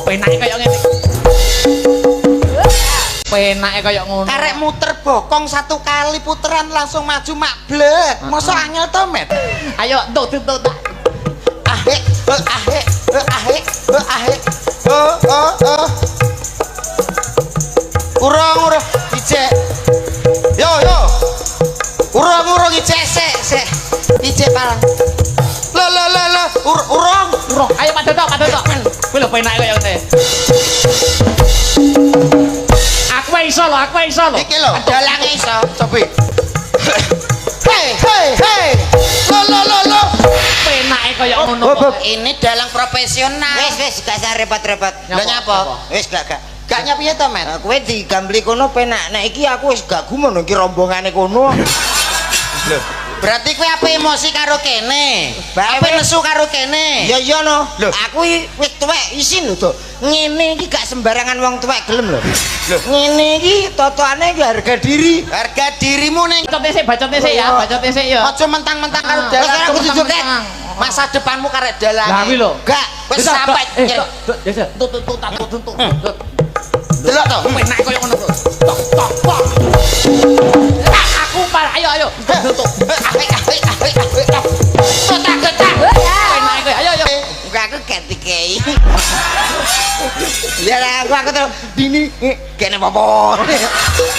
penake kaya ngene. Penake kaya ngono. Karek muter bokong satu kali puteran langsung maju mak blek. Mosok angel to, Met? Ayo entuk. Ahe. Urung ijek. Yo. Urung ijek sik. Ijek palang. Urung. Ayo Pak Dodo. Kuwi lho penake kaya ngene. Aku iso lho. Iki lho, dalange iso. Cobi. Hei. Lo. Penake kaya ngono. Ini dalang profesional. Wis gak usah repot-repot. Lah nyapa? Wis gak. Gak nyapiye to, Met? Kowe digambli kono penak. Nek iki aku wis gak gumun iki rombongane kono. Lho, berarti kowe apa emosi karo kene? Bae Apa nesu karo kene? Ya iya no. Lho. Aku wis tuwek isin lho, Dok. Ngene iki gak sembarangan wong tuwek gelem lho. Ngene iki totoane iki harga diri. Harga dirimu ning Bacote sik ya. aja mentang-mentang karo Ah. dalang. Wis ora kudu joget. Masa depanmu karek dalang. Lah kuwi lho. Gak, wis sampai. Tuh. Delok to. Penake kaya ngono, Bro. Tok. Aku par, ayo. Tutup. Getak. Penake kaya ayo. Enggak aku ganti-kei. Lihat aku tuh dini kene apa?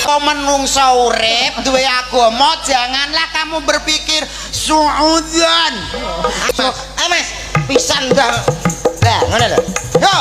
Kau menungso urip duwe agama, janganlah kamu berpikir suudzon. Mas, pisan dah. Lah, ngono lho. Yo,